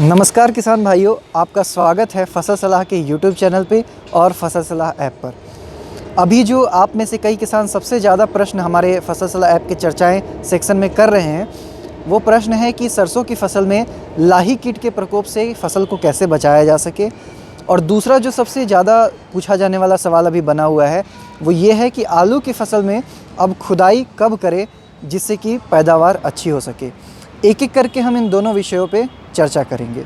नमस्कार किसान भाइयों, आपका स्वागत है फसल सलाह के यूट्यूब चैनल पे और फसल सलाह ऐप पर। अभी जो आप में से कई किसान सबसे ज़्यादा प्रश्न हमारे फसल सलाह ऐप के चर्चाएं सेक्शन में कर रहे हैं, वो प्रश्न है कि सरसों की फसल में लाही कीट के प्रकोप से फसल को कैसे बचाया जा सके। और दूसरा जो सबसे ज़्यादा पूछा जाने वाला सवाल अभी बना हुआ है वो ये है कि आलू की फसल में अब खुदाई कब करें जिससे कि पैदावार अच्छी हो सके। एक एक करके हम इन दोनों विषयों पे चर्चा करेंगे।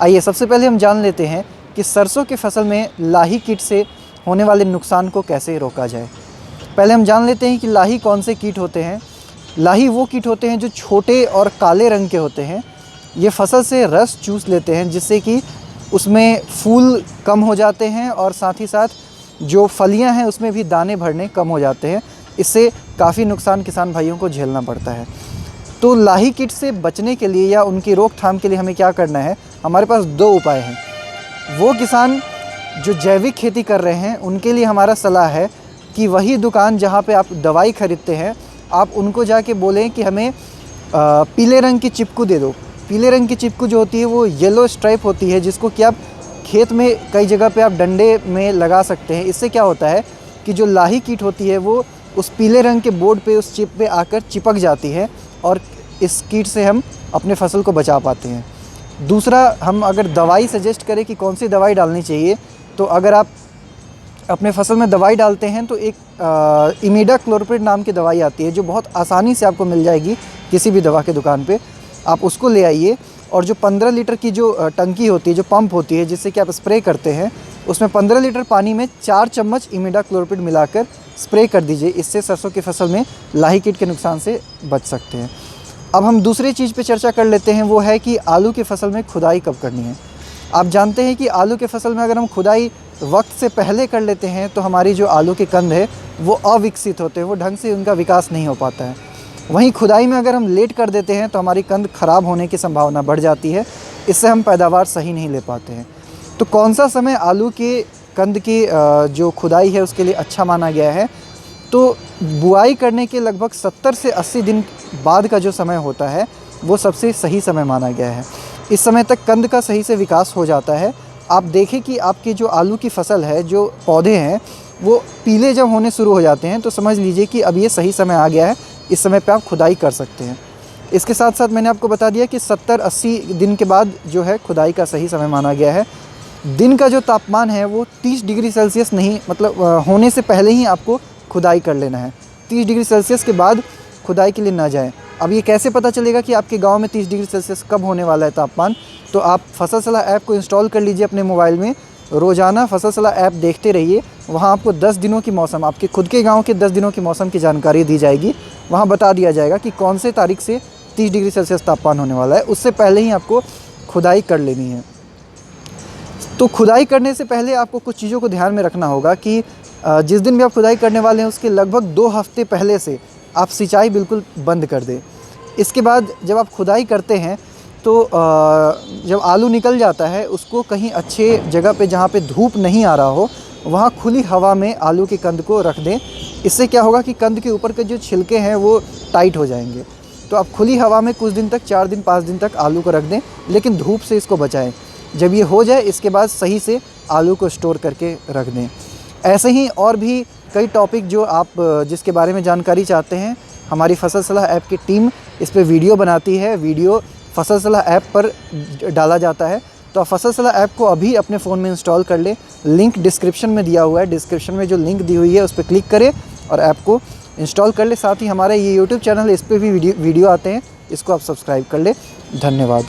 आइए सबसे पहले हम जान लेते हैं कि सरसों की फसल में लाही कीट से होने वाले नुकसान को कैसे रोका जाए। पहले हम जान लेते हैं कि लाही कौन से कीट होते हैं। लाही वो कीट होते हैं जो छोटे और काले रंग के होते हैं। ये फसल से रस चूस लेते हैं जिससे कि उसमें फूल कम हो जाते हैं और साथ ही साथ जो फलियां हैं उसमें भी दाने भरने कम हो जाते हैं। इससे काफ़ी नुकसान किसान भाइयों को झेलना पड़ता है। तो लाही कीट से बचने के लिए या उनकी रोकथाम के लिए हमें क्या करना है, हमारे पास दो उपाय हैं। वो किसान जो जैविक खेती कर रहे हैं उनके लिए हमारा सलाह है कि वही दुकान जहाँ पे आप दवाई ख़रीदते हैं आप उनको जाके बोलें कि हमें पीले रंग की चिपकू दे दो। पीले रंग की चिपकू जो होती है वो येलो स्ट्राइप होती है, जिसको कि आप खेत में कई जगह पे आप डंडे में लगा सकते हैं। इससे क्या होता है कि जो लाही कीट होती है वो उस पीले रंग के बोर्ड पे उस चिप पे आकर चिपक जाती है और इस कीट से हम अपने फसल को बचा पाते हैं। दूसरा, हम अगर दवाई सजेस्ट करें कि कौन सी दवाई डालनी चाहिए, तो अगर आप अपने फसल में दवाई डालते हैं तो एक इमिडाक्लोप्रिड नाम की दवाई आती है जो बहुत आसानी से आपको मिल जाएगी किसी भी दवा के दुकान पे। आप उसको ले आइए और जो 15 लीटर की जो टंकी होती है, जो पंप होती है जिससे कि आप स्प्रे करते हैं, उसमें 15 लीटर पानी में 4 चम्मच इमिडाक्लोप्रिड मिलाकर स्प्रे कर दीजिए। इससे सरसों की फसल में लाही कीट के नुकसान से बच सकते हैं। अब हम दूसरी चीज़ पे चर्चा कर लेते हैं, वो है कि आलू की फसल में खुदाई कब करनी है। आप जानते हैं कि आलू के फसल में अगर हम खुदाई वक्त से पहले कर लेते हैं तो हमारी जो आलू के कंद है वो अविकसित होते हैं, वो ढंग से उनका विकास नहीं हो पाता है। वहीं खुदाई में अगर हम लेट कर देते हैं तो हमारी कंद ख़राब होने की संभावना बढ़ जाती है। इससे हम पैदावार सही नहीं ले पाते हैं। तो कौन सा समय आलू के कंद की जो खुदाई है उसके लिए अच्छा माना गया है, तो बुआई करने के लगभग 70 से 80 दिन बाद का जो समय होता है वो सबसे सही समय माना गया है। इस समय तक कंद का सही से विकास हो जाता है। आप देखें कि आपकी जो आलू की फसल है, जो पौधे हैं, वो पीले जब होने शुरू हो जाते हैं तो समझ लीजिए कि अब ये सही समय आ गया है। इस समय पे आप खुदाई कर सकते हैं। इसके साथ साथ मैंने आपको बता दिया कि 70-80 दिन के बाद जो है खुदाई का सही समय माना गया है। दिन का जो तापमान है वो 30 डिग्री सेल्सियस नहीं, मतलब होने से पहले ही आपको खुदाई कर लेना है। 30 डिग्री सेल्सियस के बाद खुदाई के लिए ना जाएं। अब ये कैसे पता चलेगा कि आपके गांव में 30 डिग्री सेल्सियस कब होने वाला है तापमान, तो आप फसल सलाह ऐप को इंस्टॉल कर लीजिए अपने मोबाइल में। रोज़ाना फसल सलाह ऐप देखते रहिए, वहाँ आपको 10 दिनों की मौसम, आपके खुद के गांव के 10 दिनों की मौसम की जानकारी दी जाएगी। वहाँ बता दिया जाएगा कि कौन से तारीख से 30 डिग्री सेल्सियस तापमान होने वाला है। उससे पहले ही आपको खुदाई कर लेनी है। तो खुदाई करने से पहले आपको कुछ चीज़ों को ध्यान में रखना होगा कि जिस दिन भी आप खुदाई करने वाले हैं उसके लगभग 2 हफ्ते पहले से आप सिंचाई बिल्कुल बंद कर दें। इसके बाद जब आप खुदाई करते हैं तो जब आलू निकल जाता है उसको कहीं अच्छे जगह पे जहाँ पे धूप नहीं आ रहा हो वहाँ खुली हवा में आलू के कंद को रख दें। इससे क्या होगा कि कंद के ऊपर के जो छिलके हैं वो टाइट हो जाएंगे। तो आप खुली हवा में कुछ दिन तक, 4 दिन 5 दिन तक आलू को रख दें, लेकिन धूप से इसको बचाएं। जब ये हो जाए इसके बाद सही से आलू को स्टोर करके रख दें। ऐसे ही और भी कई टॉपिक जो आप जिसके बारे में जानकारी चाहते हैं, हमारी फसल सलाह ऐप की टीम इस पे वीडियो बनाती है। वीडियो फसल सलाह ऐप पर डाला जाता है। तो आप फसल सलाह ऐप को अभी अपने फ़ोन में इंस्टॉल कर लें। लिंक डिस्क्रिप्शन में दिया हुआ है। डिस्क्रिप्शन में जो लिंक दी हुई है उस पर क्लिक करें और ऐप को इंस्टॉल कर ले। साथ ही हमारे ये यूट्यूब चैनल है, इस पर भी वीडियो आते हैं, इसको आप सब्सक्राइब कर ले। धन्यवाद।